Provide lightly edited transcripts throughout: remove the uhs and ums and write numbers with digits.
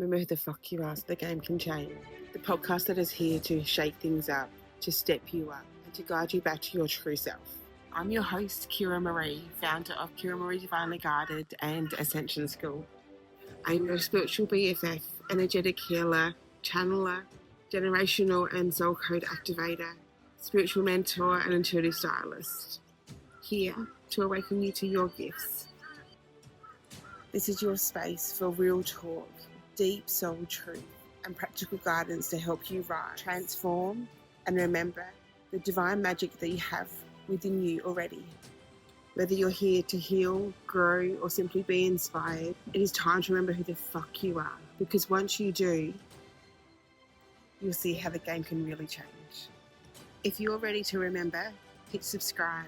Remember who the fuck you are so the game can change. The podcast that is here to shake things up, to step you up, and to guide you back to your true self. I'm your host, Kira Marie, founder of Kira Marie Divinely Guided and Ascension School. I'm your spiritual BFF, energetic healer, channeler, generational and soul code activator, spiritual mentor and intuitive stylist. Here to awaken you to your gifts. This is your space for real talk, deep soul truth, and practical guidance to help you rise, transform, and remember the divine magic that you have within you already. Whether you're here to heal, grow, or simply be inspired, it is time to remember who the fuck you are. Because once you do, you'll see how the game can really change. If you're ready to remember, hit subscribe.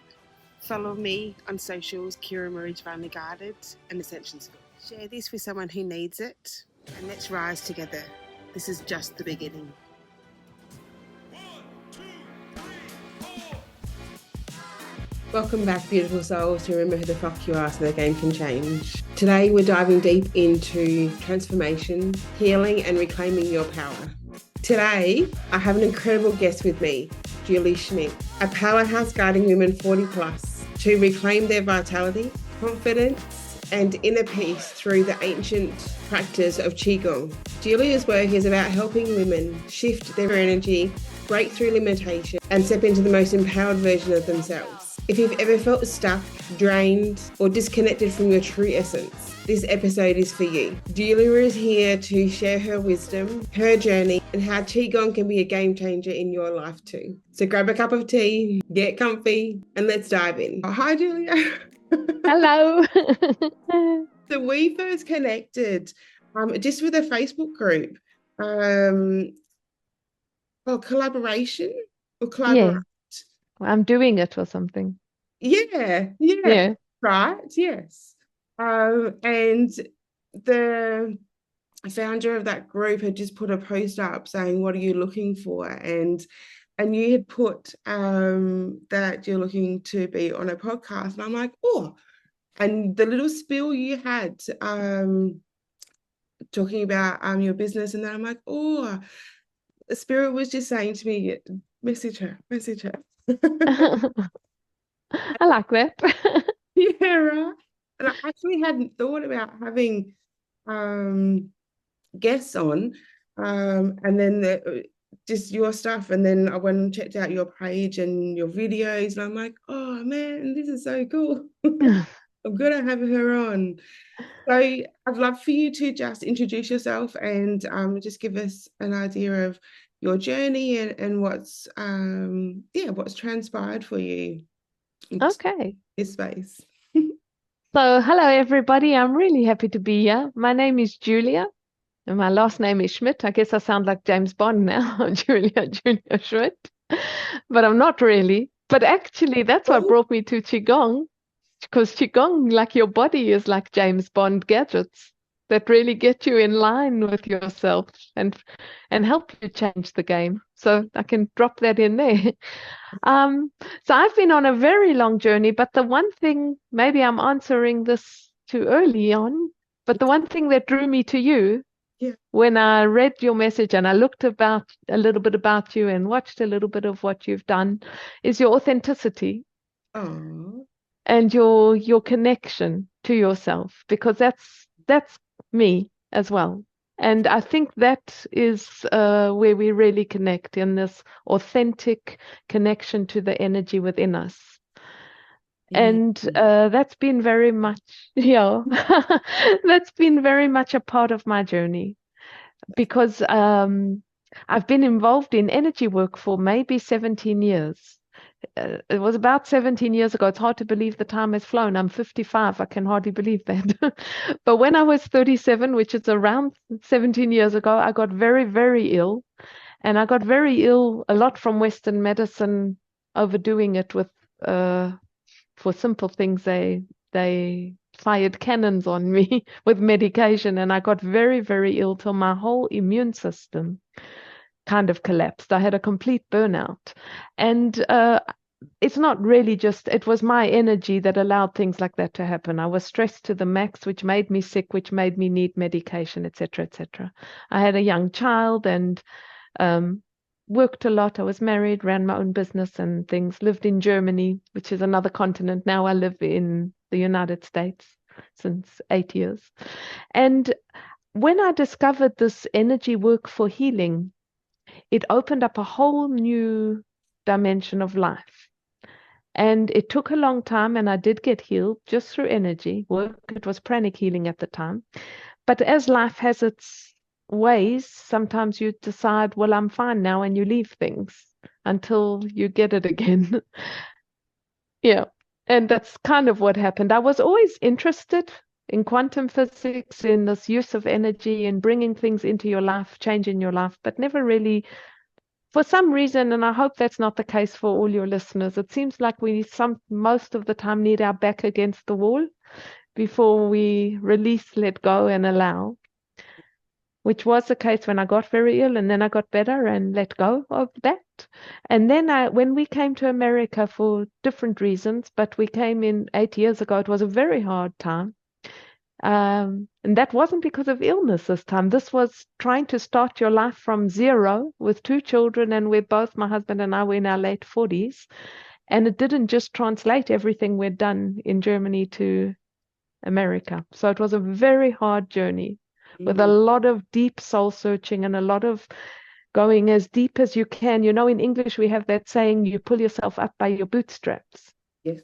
Follow me on socials, Kira Marie Divinely Guided and Ascension School. Share this with someone who needs it, and let's rise together. This is just the beginning. 1, 2, 3, 4. Welcome back, beautiful souls, to remember who the fuck you are so the game can change. Today we're diving deep into transformation, healing, and reclaiming your power. Today, I have an incredible guest with me, Julia Schmidt, a powerhouse guiding women 40 plus to reclaim their vitality, confidence, and inner peace through the ancient practice of Qigong. Julia's work is about helping women shift their energy, break through limitation, and step into the most empowered version of themselves. If you've ever felt stuck, drained, or disconnected from your true essence, this episode is for you. Julia is here to share her wisdom, her journey, and how Qigong can be a game changer in your life too. So grab a cup of tea, get comfy, and let's dive in. Oh, hi, Julia. Hello. So we first connected just with a Facebook group. Collaboration or collaborate. Yeah. I'm doing it or something. Yeah. Right, yes. And the founder of that group had just put a post up saying, what are you looking for? And you had put that you're looking to be on a podcast. And I'm like, oh, and the little spiel you had talking about your business, and then I'm like, oh, the spirit was just saying to me, message her. I like that. Yeah, right. And I actually hadn't thought about having guests on, and then just your stuff. And then I went and checked out your page and your videos, and I'm like, oh man, this is so cool. I'm gonna have her on. So I'd love for you to just introduce yourself and just give us an idea of your journey and what's transpired for you. Okay. This space. So, hello everybody. I'm really happy to be here. My name is Julia, and my last name is Schmidt. I guess I sound like James Bond now, Julia Schmidt, but I'm not really. But actually, that's what brought me to Qigong, because Qigong, like your body, is like James Bond gadgets that really get you in line with yourself and help you change the game. So I can drop that in there. So I've been on a very long journey, but the one thing, maybe I'm answering this too early on, but the one thing that drew me to you, when I read your message and I looked about a little bit about you and watched a little bit of what you've done, is your authenticity. Oh. And your connection to yourself, because that's me as well. And I think that is where we really connect, in this authentic connection to the energy within us. And that's been very much, that's been very much a part of my journey, because I've been involved in energy work for maybe 17 years. It was about 17 years ago. It's hard to believe the time has flown. I'm 55. I can hardly believe that. But when I was 37, which is around 17 years ago, I got very, very ill. And I got very ill a lot from Western medicine, overdoing it with, for simple things, they fired cannons on me with medication. And I got very, very ill till my whole immune system kind of collapsed. I had a complete burnout. And it's not really just, it was my energy that allowed things like that to happen. I was stressed to the max, which made me sick, which made me need medication, etc., etc. I had a young child and um, worked a lot. I was married, ran my own business and things, lived in Germany, which is another continent. Now I live in the United States since 8 years. And when I discovered this energy work for healing, it opened up a whole new dimension of life. And it took a long time, and I did get healed just through energy work. It was pranic healing at the time. But as life has its ways, sometimes you decide, well, I'm fine now, and you leave things until you get it again. Yeah. And that's kind of what happened. I was always interested in quantum physics, in this use of energy and bringing things into your life, changing your life, but never really, for some reason, and I hope that's not the case for all your listeners, it seems like we most of the time need our back against the wall before we release, let go, and allow, which was the case when I got very ill, and then I got better and let go of that. And then when we came to America for different reasons, but we came in 8 years ago, it was a very hard time. And that wasn't because of illness this time. This was trying to start your life from zero with 2 children, and we're both, my husband and I, were in our late 40s. And it didn't just translate everything we'd done in Germany to America. So it was a very hard journey with a lot of deep soul searching and a lot of going as deep as you can. You know, in English, we have that saying, you pull yourself up by your bootstraps. Yes.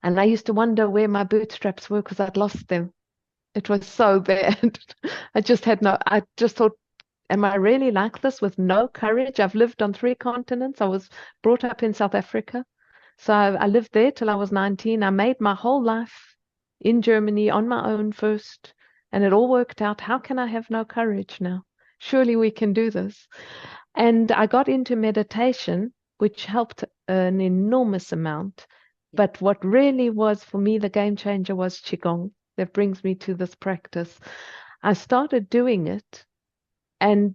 And I used to wonder where my bootstraps were because I'd lost them. It was so bad. I just thought, am I really like this with no courage? I've lived on 3 continents. I was brought up in South Africa. So I lived there till I was 19. I made my whole life in Germany on my own first, and it all worked out. How can I have no courage now? Surely we can do this. And I got into meditation, which helped an enormous amount. But what really was for me the game changer was Qigong. That brings me to this practice. I started doing it, and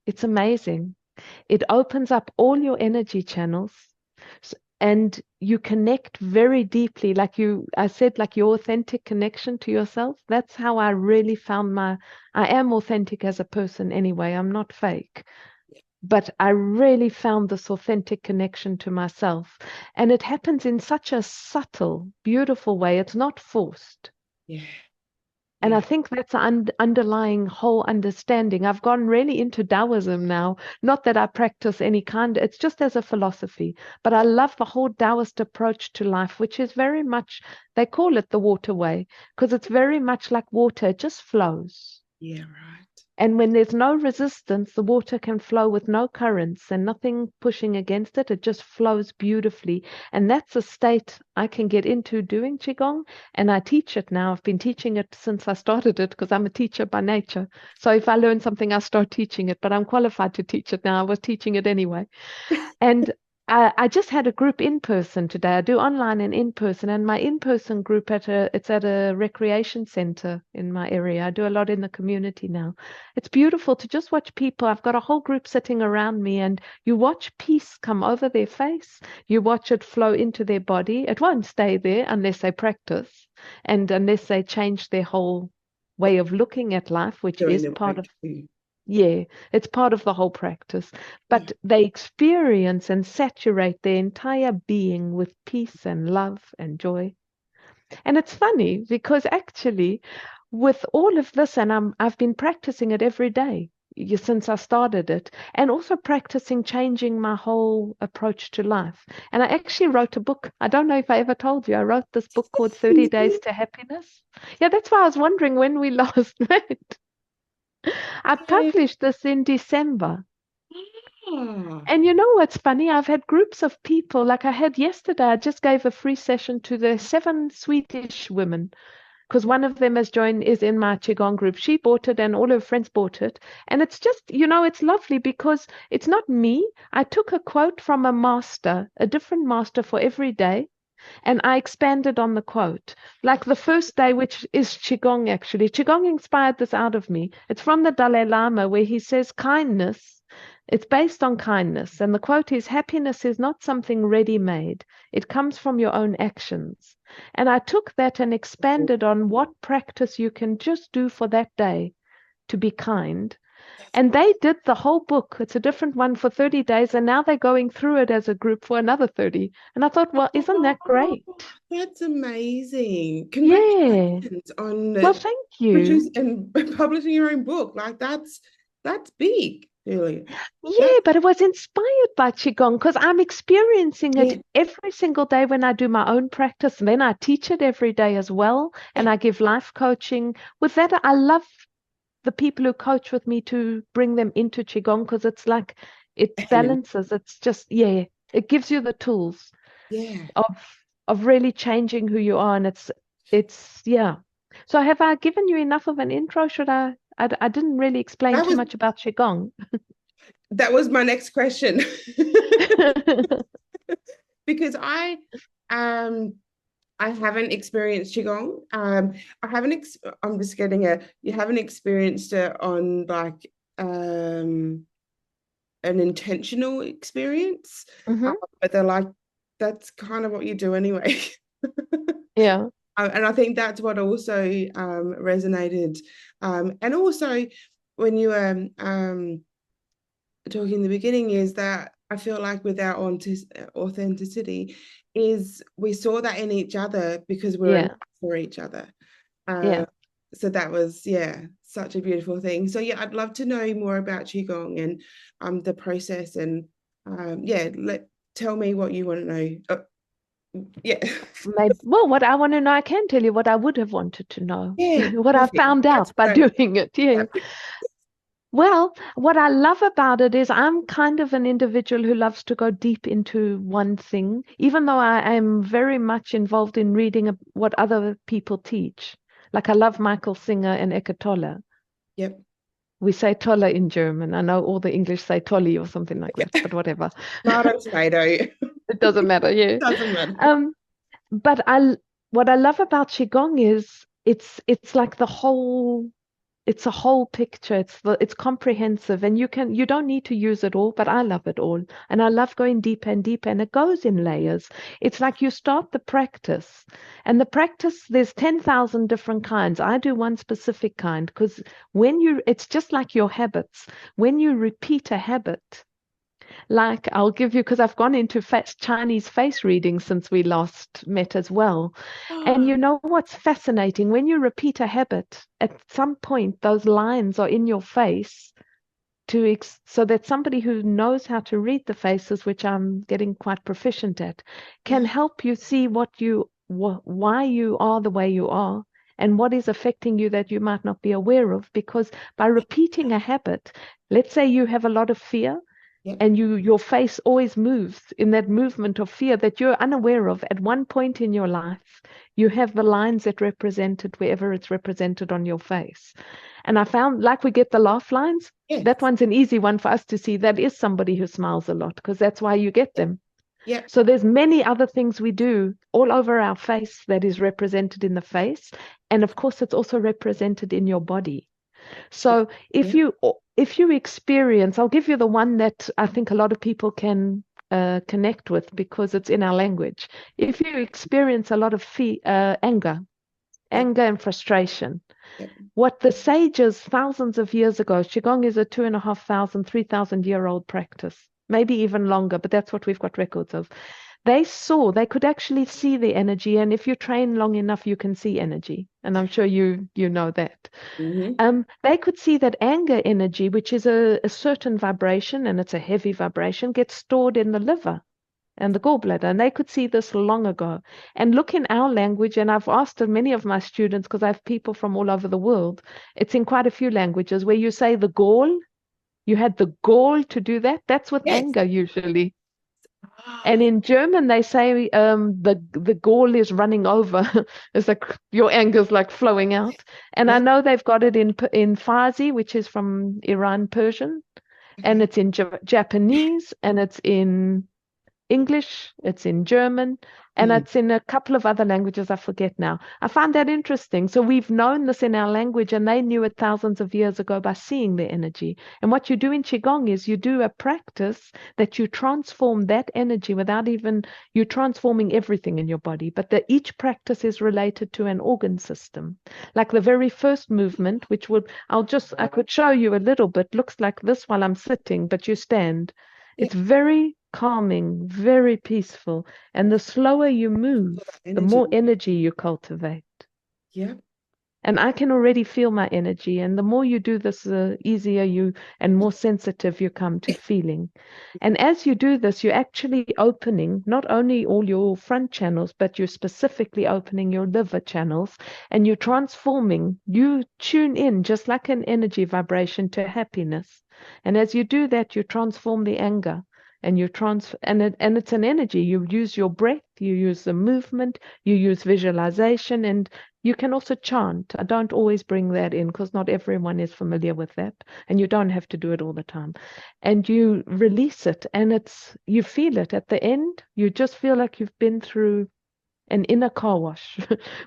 it's amazing. It opens up all your energy channels, and you connect very deeply. I said, like your authentic connection to yourself. That's how I really found I am authentic as a person anyway. I'm not fake. But I really found this authentic connection to myself. And it happens in such a subtle, beautiful way. It's not forced. Yeah. And I think that's an underlying whole understanding. I've gone really into Taoism now. Not that I practice any kind, it's just as a philosophy. But I love the whole Taoist approach to life, which is very much, they call it the waterway, because it's very much like water. It just flows. Yeah, right. And when there's no resistance, the water can flow with no currents and nothing pushing against it. It just flows beautifully. And that's a state I can get into doing Qigong. And I teach it now. I've been teaching it since I started it because I'm a teacher by nature. So if I learn something, I start teaching it. But I'm qualified to teach it now. I was teaching it anyway. And I just had a group in person today. I do online and in person, and my in person group it's at a recreation center in my area. I do a lot in the community now. It's beautiful to just watch people. I've got a whole group sitting around me, and you watch peace come over their face. You watch it flow into their body. It won't stay there unless they practice and unless they change their whole way of looking at life, which is part of. Yeah, it's part of the whole practice. But they experience and saturate their entire being with peace and love and joy. And it's funny because actually, with all of this, and I've been practicing it every day since I started it, and also practicing changing my whole approach to life. And I actually wrote a book. I don't know if I ever told you. I wrote this book called 30 Days to Happiness. Yeah, that's why I was wondering when we last met. I published this in December. And you know what's funny? I've had groups of people, like I had yesterday, I just gave a free session to the 7 Swedish women because one of them is in my Qigong group. She bought it and all her friends bought it. And it's just, it's lovely because it's not me. I took a quote from a master, a different master for every day. And I expanded on the quote. Like the first day, which is Qigong actually. Qigong inspired this out of me. It's from the Dalai Lama, where he says kindness, it's based on kindness. And the quote is, happiness is not something ready-made. It comes from your own actions. And I took that and expanded on what practice you can just do for that day to be kind. And they did the whole book. It's a different one for 30 days. And now they're going through it as a group for another 30. And I thought, well, isn't that great? That's amazing. Yeah. Congratulations on Well, thank you. and publishing your own book. Like that's big, really. Yeah, but it was inspired by Qigong because I'm experiencing Yeah, it every single day when I do my own practice. And then I teach it every day as well. And yeah, I give life coaching. With that, I love the people who coach with me to bring them into Qigong because it's like it balances. It's just, yeah, it gives you the tools yeah. of really changing who you are. And it's yeah. So have I given you enough of an intro? Should I didn't really explain That too was much about Qigong. that was my next question. Because um I haven't experienced Qigong. I haven't I'm just getting you haven't experienced it on like an intentional experience. Hmm. But they're like, that's kind of what you do anyway. Yeah, And I think that's what also resonated. And also when you were talking in the beginning is that I feel like with our authenticity is we saw that in each other because we're enough yeah, for each other. Uh, yeah. so that was, yeah, such a beautiful thing. So yeah, I'd love to know more about Qigong and the process and yeah, tell me what you want to know. Yeah. Maybe, well, what I want to know, I can tell you what I would have wanted to know, Yeah, what I perfect. found That's out by what I doing it. Yeah. Well, what I love about it is I'm kind of an individual who loves to go deep into one thing, even though I am very much involved in reading what other people teach. Like I love Michael Singer and Eckhart Tolle. Yep. We say Tolle in German. I know all the English say Tolly or something like that, Yeah. but whatever. Tomato, tomato. It doesn't matter. Yeah. Doesn't matter. Um, but what I love about Qigong is it's like it's a whole picture. It's comprehensive, and you don't need to use it all, but I love it all, and I love going deeper and deeper, and it goes in layers. It's like you start the practice, and the practice there's 10,000 different kinds. I do one specific kind because it's just like your habits. When you repeat a habit, like I'll give you, because I've gone into Chinese face reading since we last met as well. And you know what's fascinating? When you repeat a habit, at some point, those lines are in your face so that somebody who knows how to read the faces, which I'm getting quite proficient at, can Yeah. help you see why you are the way you are and what is affecting you that you might not be aware of. Because by repeating a habit, let's say you have a lot of fear Yep. and your face always moves in that movement of fear that you're unaware of at one point in your life. You have the lines that represent it wherever it's represented on your face. And I found, like, we get the laugh lines, Yes. that one's an easy one for us to see. That is somebody who smiles a lot, because that's why you get them. Yep. So there's many other things we do all over our face that is represented in the face, and of course it's also represented in your body. So Yep. if you experience, I'll give you the one that I think a lot of people can connect with because it's in our language. If you experience a lot of anger Yep. and frustration, Yep. what the sages thousands of years ago, Qigong is a 2,500, 3,000-year-old practice, maybe even longer, but that's what we've got records of. They could actually see the energy, and if you train long enough, you can see energy. And I'm sure you know that. Mm-hmm. They could see that anger energy, which is a certain vibration, and it's a heavy vibration, gets stored in the liver and the gallbladder. And they could see this long ago. And look in our language, and I've asked many of my students, because I have people from all over the world, it's in quite a few languages where you say the gall, you had the gall to do that. That's with Yes. anger usually. And Ah, in German, they say the gall is running over. It's like your anger's like flowing out. And I yeah. know they've got it in Farsi, which is from Iran Persian, and Okay. it's in Japanese, and it's in English, it's in German, and it's in a couple of other languages I forget now. I find that interesting. So we've known this in our language, and they knew it thousands of years ago by seeing the energy. And what you do in Qigong is you do a practice that you transform that energy without even you transforming everything in your body, but that each practice is related to an organ system. Like the very first movement, which would I could show you a little bit, looks like this while I'm sitting, but you stand. Yeah. It's very calming, very peaceful. And the slower you move, the more energy you cultivate. Yeah. And I can already feel my energy. And the more you do this, the easier you and more sensitive you come to feeling. And as you do this, you're actually opening not only all your front channels, but you're specifically opening your liver channels, and you're transforming. You tune in just like an energy vibration to happiness. And as you do that, you transform the anger. And and it's an energy. You use your breath, you use the movement, you use visualization, and you can also chant. I don't always bring that in because not everyone is familiar with that, and you don't have to do it all the time. And you release it, and you feel it at the end. You just feel like you've been through an inner car wash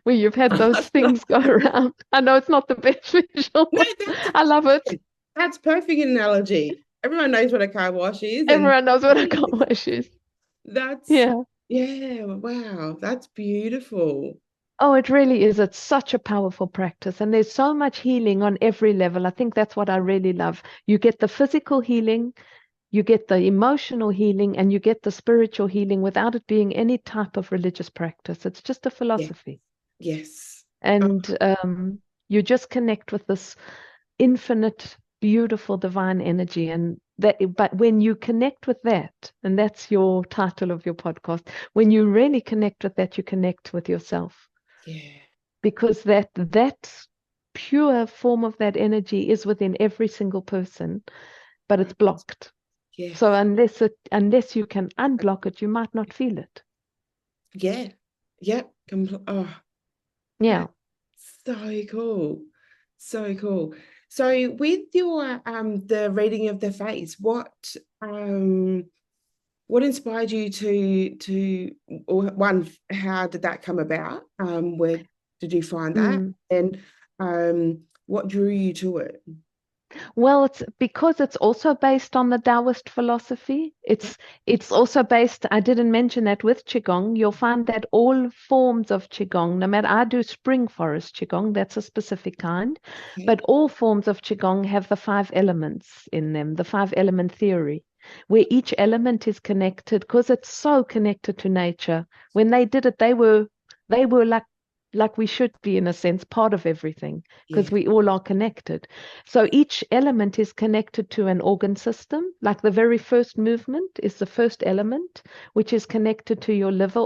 where you've had those things go around. I know it's not the best visual. No, I love it. that's perfect analogy. Everyone knows what a car wash is. Everyone knows what a car wash is. That's Yeah. Wow, that's beautiful. Oh, it really is. It's such a powerful practice. And there's so much healing on every level. I think that's what I really love. You get the physical healing, you get the emotional healing, and you get the spiritual healing without it being any type of religious practice. It's just a philosophy. Yes. And you just connect with this infinite, beautiful, divine energy. But when you connect with that, and that's your title of your podcast, when you really connect with that, you connect with yourself. Yeah. Because that pure form of that energy is within every single person, but it's blocked. Yeah. So unless you can unblock it, you might not feel it. Yeah. Yep. Oh, Yeah. so cool. So cool. So with your the reading of the face, what inspired you or one, how did that come about? Where did you find that? And what drew you to it? Well, it's because it's also based on the Taoist philosophy. It's also based, I didn't mention that with Qigong, you'll find that all forms of Qigong, no matter, I do spring forest Qigong, that's a specific kind, but all forms of Qigong have the 5 elements in them, the 5 element theory, where each element is connected because it's so connected to nature. When they did it, they were like we should be, in a sense, part of everything because we all are connected. So each element is connected to an organ system. Like the very first movement is the first element, which is connected to your liver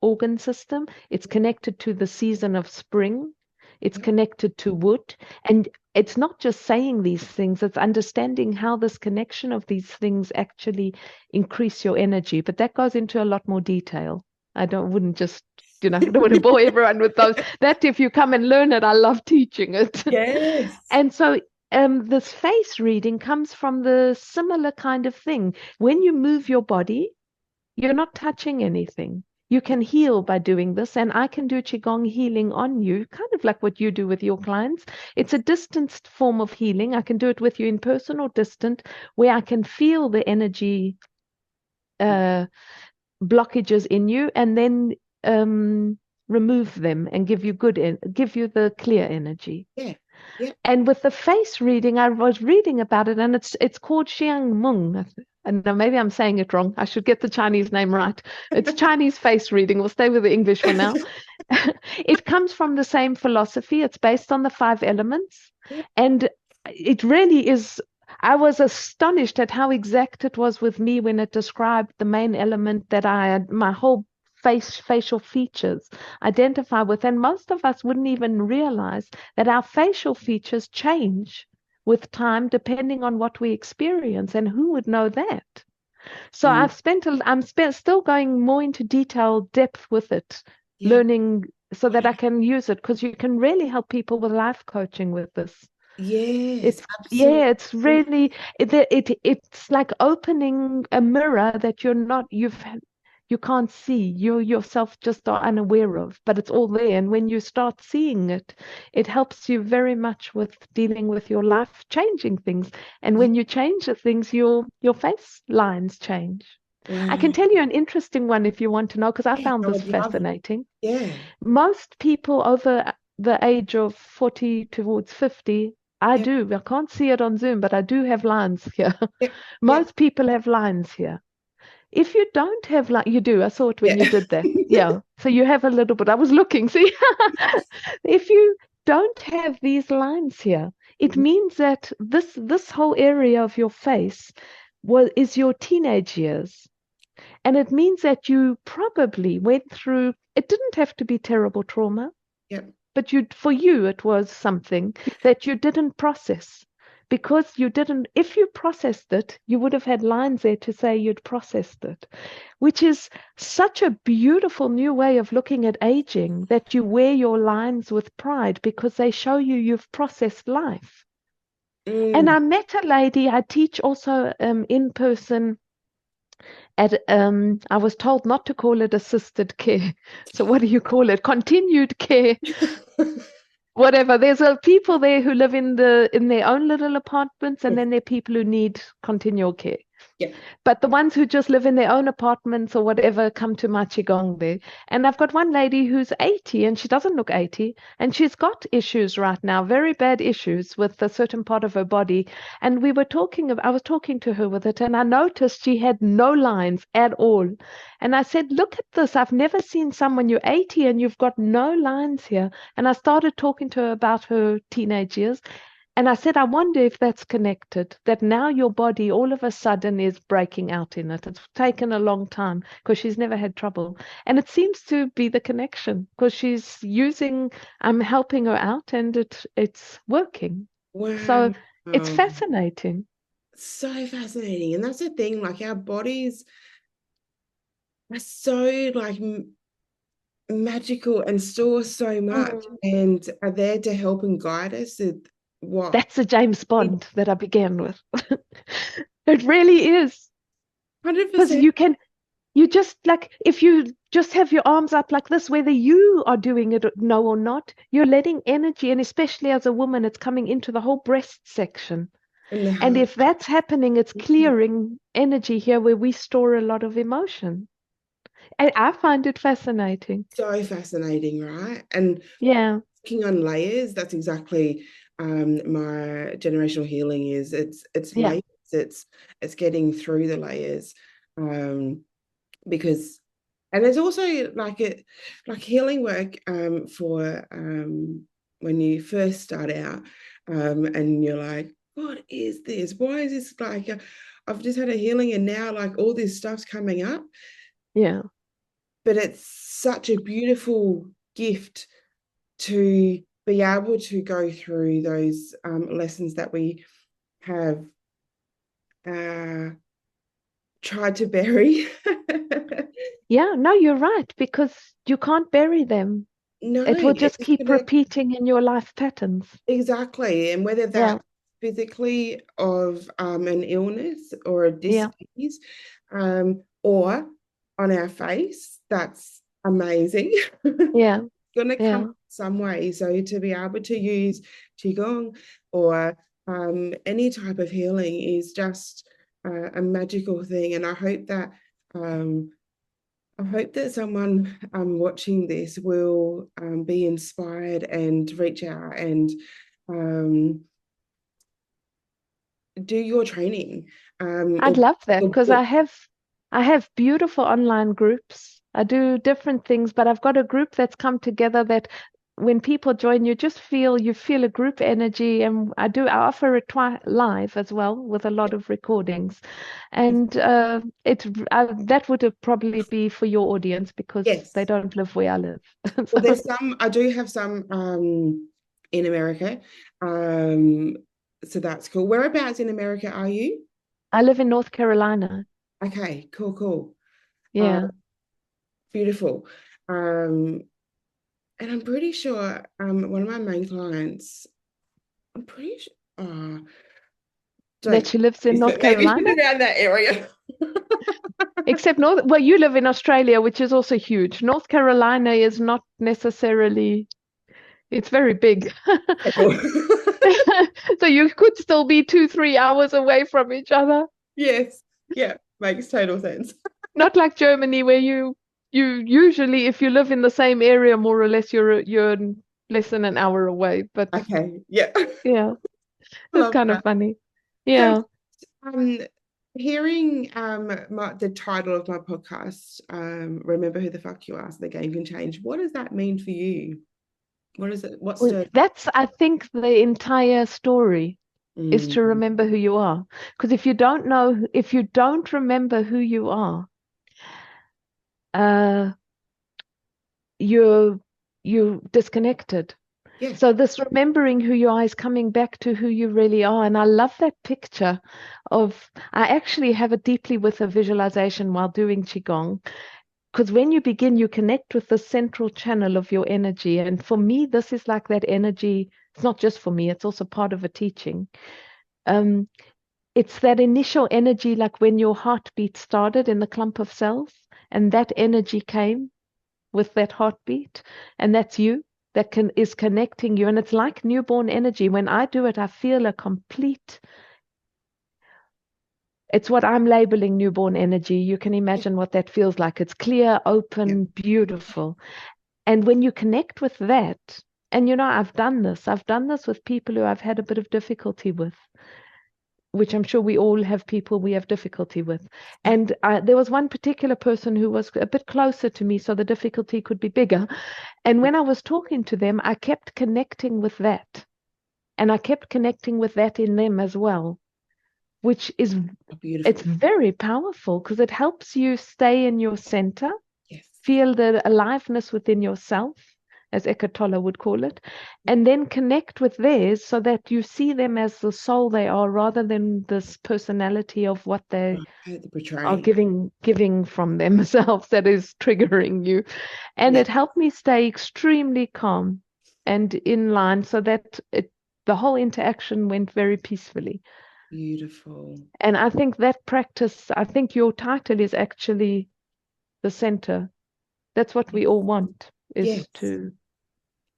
organ system. It's connected to the season of spring. It's connected to wood. And it's not just saying these things, it's understanding how this connection of these things actually increase your energy. But that goes into a lot more detail. I don't want to bore everyone with those. That if you come and learn it, I love teaching it. Yes. And so this face reading comes from the similar kind of thing. When you move your body, you're not touching anything. You can heal by doing this, and I can do Qigong healing on you, kind of like what you do with your clients. It's a distanced form of healing. I can do it with you in person or distant, where I can feel the energy blockages in you, and then remove them and give you the clear energy. Yeah. And with the face reading, I was reading about it, and it's called Xiang Meng. And maybe I'm saying it wrong. I should get the Chinese name right. It's Chinese face reading. We'll stay with the English for now. It comes from the same philosophy. It's based on the 5 elements. And it really is. I was astonished at how exact it was with me when it described the main element that my whole facial features identify with. And most of us wouldn't even realize that our facial features change with time depending on what we experience, and who would know that? So I'm still going more into depth with it, learning so that I can use it, because you can really help people with life coaching with this. Yes, absolutely. It's really it's like opening a mirror that you've you can't see, you yourself just are unaware of, but it's all there. And when you start seeing it, it helps you very much with dealing with your life, changing things. And when you change the things, your face lines change. I can Wow. tell you an interesting one if you want to know, because I Yeah, found I this would love. fascinating. Yeah. Most people over the age of 40 towards 50, I Yep. do. I can't see it on Zoom, but I do have lines here. Yep. Yep. Most people have lines here. If you don't have like you do, I saw it when Yeah. you did that. Yeah. So you have a little bit. I was looking. See, if you don't have these lines here, it Mhm. means that this whole area of your face is your teenage years. And it means that you probably went through, it didn't have to be terrible trauma, Yep. but for you, it was something that you didn't process because you didn't, if you processed it, you would have had lines there to say you'd processed it, which is such a beautiful new way of looking at aging that you wear your lines with pride because they show you you've processed life. And Mm. I met a lady, I teach also in person at I was told not to call it assisted care. So what do you call it? Continued care. Whatever. There's people there who live in their own little apartments, and then there are people who need continual care. Yeah. But the ones who just live in their own apartments or whatever come to my Qigong there. And I've got one lady who's 80 and she doesn't look 80 and she's got issues right now, very bad issues with a certain part of her body. And I was talking to her with it and I noticed she had no lines at all. And I said, look at this. I've never seen someone, you're 80 and you've got no lines here. And I started talking to her about her teenage years. And I said, I wonder if that's connected, that now your body all of a sudden is breaking out in it. It's taken a long time because she's never had trouble. And it seems to be the connection because I'm helping her out and it's working. Wow. So it's fascinating. So fascinating. And that's the thing, like our bodies are so like magical and store so much Mm. and are there to help and guide us with what That's the James Bond that I began with. It really is. Because 100%. you just like, if you just have your arms up like this, whether you are doing it no or not, you're letting energy, and especially as a woman, it's coming into the whole breast section. And the And heart. if that's happening, it's clearing energy here where we store a lot of emotion. And I find it fascinating. So fascinating, right? And Yeah, working on layers, that's exactly my generational healing is. It's yeah, layers, it's getting through the layers. Because and there's also like healing work for when you first start out and you're like, what is this? Why is this like I've just had a healing and now like all this stuff's coming up, yeah. but it's such a beautiful gift to be able to go through those lessons that we have uh, tried to bury. Yeah, no, you're right, because you can't bury them. No, It will just it's keep gonna repeating in your life patterns. exactly, and whether Yeah, that's physically of an illness or a yeah, disease, or on our face, that's amazing. yeah, Going to come yeah. some way. So to be able to use qigong or any type of healing is just a magical thing, and um, I hope that someone watching this will be inspired and reach out and um, do your training I'd or love that your because book. I have beautiful online groups. I do different things, but I've got a group that's come together that when people join, you feel a group energy, and I offer it live as well with a lot of recordings, and that would have probably be for your audience because they Yes. don't live where I live. Well, So there's some, I do have some in America. Um, so that's cool. Whereabouts in America are you? I live in North Carolina. Okay, cool, cool. Uh, Yeah. Beautiful. Um, and I'm pretty sure one of my main clients, I'm pretty sure, That don't, she lives in North but maybe Carolina? around that area. Except well, you live in Australia, which is also huge. North Carolina is not necessarily, it's very big. So you could still be 2, 3 hours away from each other. Yes. Yeah. Makes total sense. Not like Germany, where you usually, if you live in the same area, more or less, you're less than an hour away. But Okay. Yeah. yeah, it's Love kind of that. funny. So, Yeah. um, hearing the title of my podcast, remember who the fuck you are, so the game can change. What does that mean for you? What is it? What Well, stirs? that's, I think, the entire story is to Mm, remember who you are. Because if you don't know, if you don't remember who you are, uh, you're you're disconnected. yeah. So this remembering who you are is coming back to who you really are. And I love that picture of, I actually have it deeply with a visualization while doing Qigong. Because when you begin, you connect with the central channel of your energy. And for me, this is like that energy. It's not just for me, it's also part of a teaching. Um, it's that initial energy, like when your heartbeat started in the clump of cells, and that energy came with that heartbeat, and that's you. That is connecting you, and it's like newborn energy. When I do it, I feel a complete. It's what I'm labeling newborn energy. You can Yeah. imagine what that feels like. It's clear, Yeah. open, beautiful. And when you connect with that, and I've done this. I've done this with people who I've had a bit of difficulty with, which I'm sure we all have people we have difficulty with. And there was one particular person who was a bit closer to me, so the difficulty could be bigger. And when I was talking to them, I kept connecting with that. And I kept connecting with that in them as well, which is, it's Beautiful. very powerful because it helps you stay in your center, Yes. feel the aliveness within yourself, as Eckhart Tolle would call it, and then connect with theirs so that you see them as the soul they are rather than this personality of what they The are portraying. giving from themselves that is triggering you. And Yeah. it helped me stay extremely calm and in line so that the whole interaction went very peacefully. Beautiful. And I think that practice, I think your title is actually the center. That's what we all want, is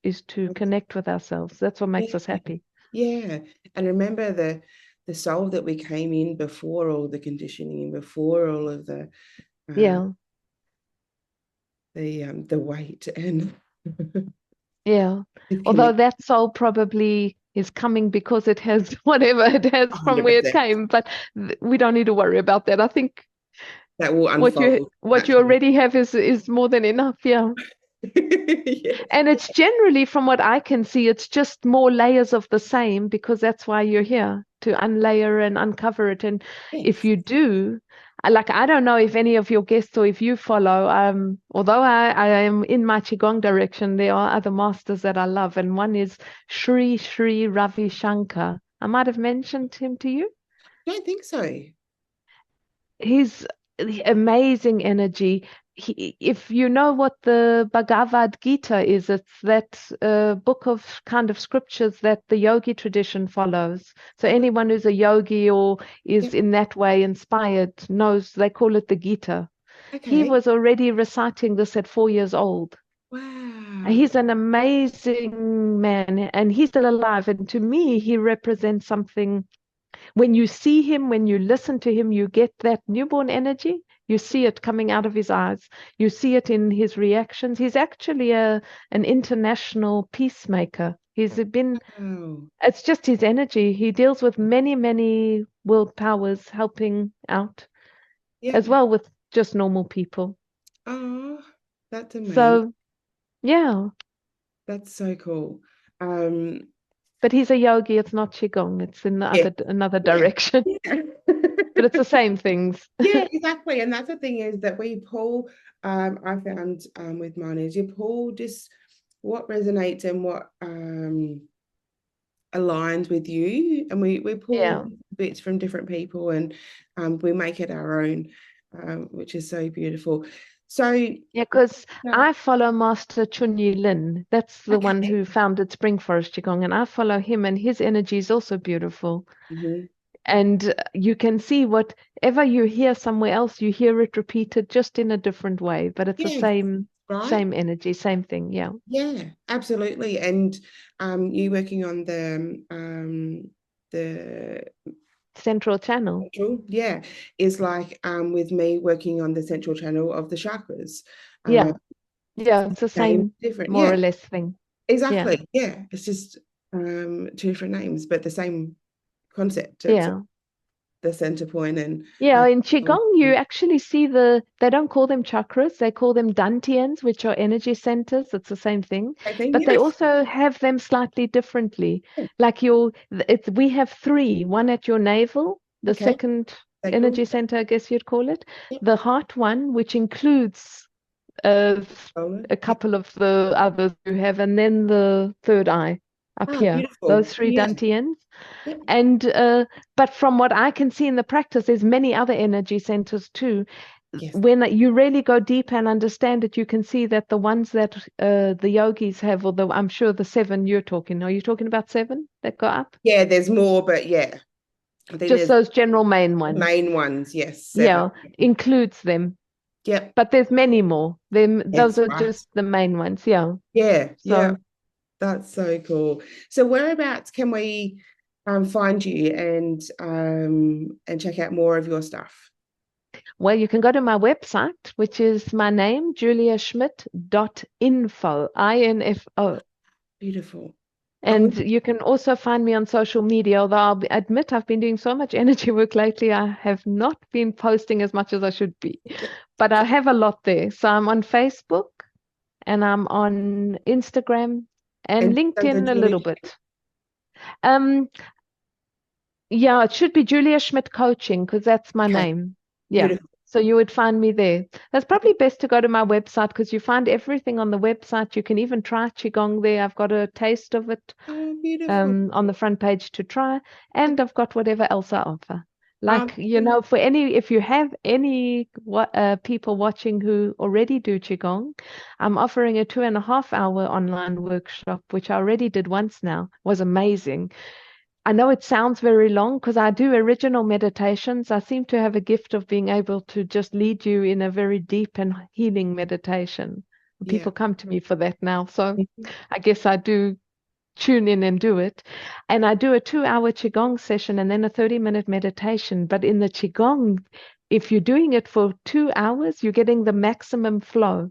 Yes. to connect with ourselves. That's what makes Yeah. us happy. Yeah. And remember the soul that we came in before all the conditioning, before all of uh, Yeah, the weight and yeah. Although disconnect. that soul probably is coming because it has whatever it has from where it 100%. came, but we don't need to worry about that. I think That will what you unfold what you naturally. already have is more than enough. Yeah. Yes. And it's generally, from what I can see, it's just more layers of the same because that's why you're here, to unlayer and uncover it. And if Yes. you do, like, I don't know if any of your guests or if you follow, although I am in my Qigong direction, there are other masters that I love. And one is Sri Ravi Shankar. I might have mentioned him to you. Don't think so. He's amazing energy. If you know what the Bhagavad Gita is, it's that book of kind of scriptures that the yogi tradition follows. So Uh-huh. anyone who's a yogi or Yep. is in that way inspired knows they call it the Gita. He Okay. was already reciting this at 4 years old. Wow. He's an amazing man and he's still alive. And to me, he represents something. When you see him, when you listen to him, you get that newborn energy. You see it coming out of his eyes. You see it in his reactions. He's actually an international peacemaker. Wow. It's just his energy. He deals with many, many world powers helping out, Yep. as well with just normal people. Oh, that's amazing. So, yeah, That's so cool. Um, but he's a yogi. It's not Qigong. It's in the yeah, another yeah, direction, yeah. but it's the same things. Yeah, exactly. And that's the thing is that we pull, I found with mine is you pull just what resonates and what aligns with you. And we pull Yeah. bits from different people and we make it our own, which is so beautiful. So, Yeah, because no, I follow Master Chunyi Lin. That's the one okay. who founded Spring Forest Qigong, and I follow him, and his energy is also beautiful. Mhm. And you can see whatever you hear somewhere else, you hear it repeated just in a different way, but it's the Yeah, same right. energy, same thing. Yeah. Yeah, absolutely. And you working on the Central channel. central, yeah, is like with me working on the central channel of the chakras. Yeah. Yeah. It's the Name same, different. more Yeah, or less thing. Yeah. exactly. Yeah, it's just two different names, but the same concept. It's Yeah. the center point and Yeah, in um, Qigong, you actually see they don't call them chakras, they call them dantians, which are energy centers. It's the same thing, I think but they yeah. also have them slightly differently. Like we have three, one at your navel, the Okay, second sacral. energy center, I guess you'd call it, Yep. the heart one, which includes uh, Solar. a Yep. couple of the others you have, and then the third eye up Ah, here, those beautiful. three Yeah. dantians. Yep. And but from what I can see in the practice, there's many other energy centers too. Yes. When you really go deep and understand it, you can see that the ones that the yogis have, although I'm sure the seven you're talking, are you talking about seven that go up? Yeah, there's more, but yeah, I think Just there's those general main the ones. main ones. Yes, seven. Yeah, includes them. Yep. But there's many more. Those Yes, are right. just the main ones. Yeah. Yeah, yeah. So, That's so cool. So whereabouts can we find you and check out more of your stuff? well, you can go to my website, which is my name, juliaschmidt.info, INFO. Beautiful. I'm And you can also find me on social media, although admit I've been doing so much energy work lately, I have not been posting as much as I should be. But I have a lot there. So I'm on Facebook and I'm on Instagram and and under LinkedIn a Julia. little bit. Um, yeah, it should be Julia Schmidt Coaching because that's my Okay, name. Yeah. beautiful. So you would find me there. That's probably best to go to my website because you find everything on the website. You can even try Qigong there. I've got a taste of it Oh, beautiful. on the front page to try, and I've got whatever else I offer. Like, Yeah. if you have any people watching who already do Qigong, I'm offering a 2.5 hour online workshop, which I already did once now, was amazing. I know it sounds very long because I do original meditations. I seem to have a gift of being able to just lead you in a very deep and healing meditation. Yeah. People come to me for that now. So I guess I do tune in and do it. And I do a 2 hour Qigong session and then a 30-minute meditation. But in the Qigong, if you're doing it for 2 hours, you're getting the maximum flow Yeah.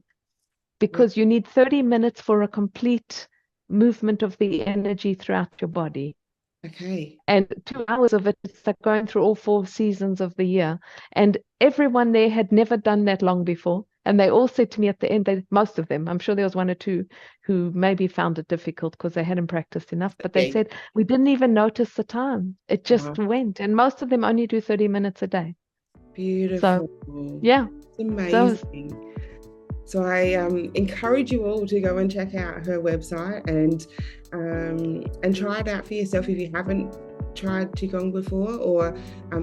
because you need 30 minutes for a complete movement of the energy throughout your body. Okay. And 2 hours of it is like going through all 4 seasons of the year. And everyone there had never done that long before. And they all said to me at the end, most of them, I'm sure there was one or two who maybe found it difficult because they hadn't practiced enough, but they Yeah. said, we didn't even notice the time. It just Wow. went. And most of them only do 30 minutes a day. So, Beautiful. yeah. It's So, amazing. So I encourage you all to go and check out her website and try it out for yourself if you haven't tried Qigong before, or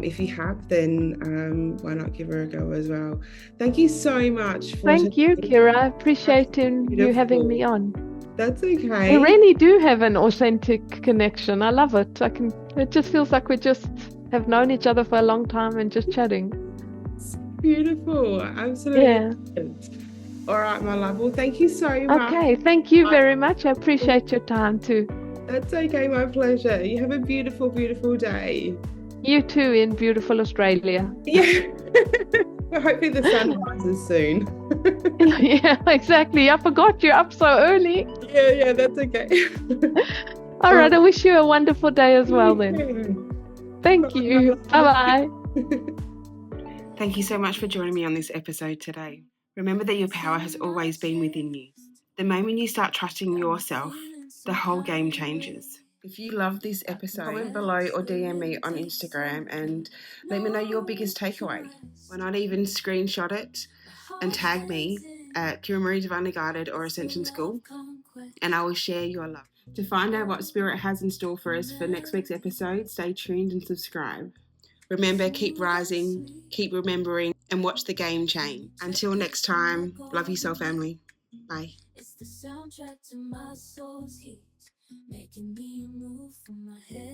if you have, then why not give her a go as well. Thank you so much for thank you, today. Kira. I That's appreciate you having me beautiful. on. That's We okay. really do have an authentic connection. I love it. It just feels like we just have known each other for a long time and just chatting. It's beautiful. Absolutely. Yeah. All right, my love. Well, thank you so much. Okay. Thank you very much. I appreciate your time too. That's okay. My pleasure. You have a beautiful, beautiful day. You too in beautiful Australia. Yeah. Hopefully the sun rises soon. Yeah, exactly. I forgot you're up so early. Yeah, that's okay. All right. I wish you a wonderful day as well then. You Thank you. Bye-bye. too. Thank you so much for joining me on this episode today. Remember that your power has always been within you. The moment you start trusting yourself, the whole game changes. If you love this episode, comment below or DM me on Instagram and let me know your biggest takeaway. Why not even screenshot it and tag me at Kira Marie Divinely Guided or Ascension School, and I will share your love. To find out what Spirit has in store for us for next week's episode, stay tuned and subscribe. Remember, keep rising, keep remembering, and watch the game change. Until next time, love you, soul family. Bye. It's the soundtrack to my soul's heat, making me move from my head.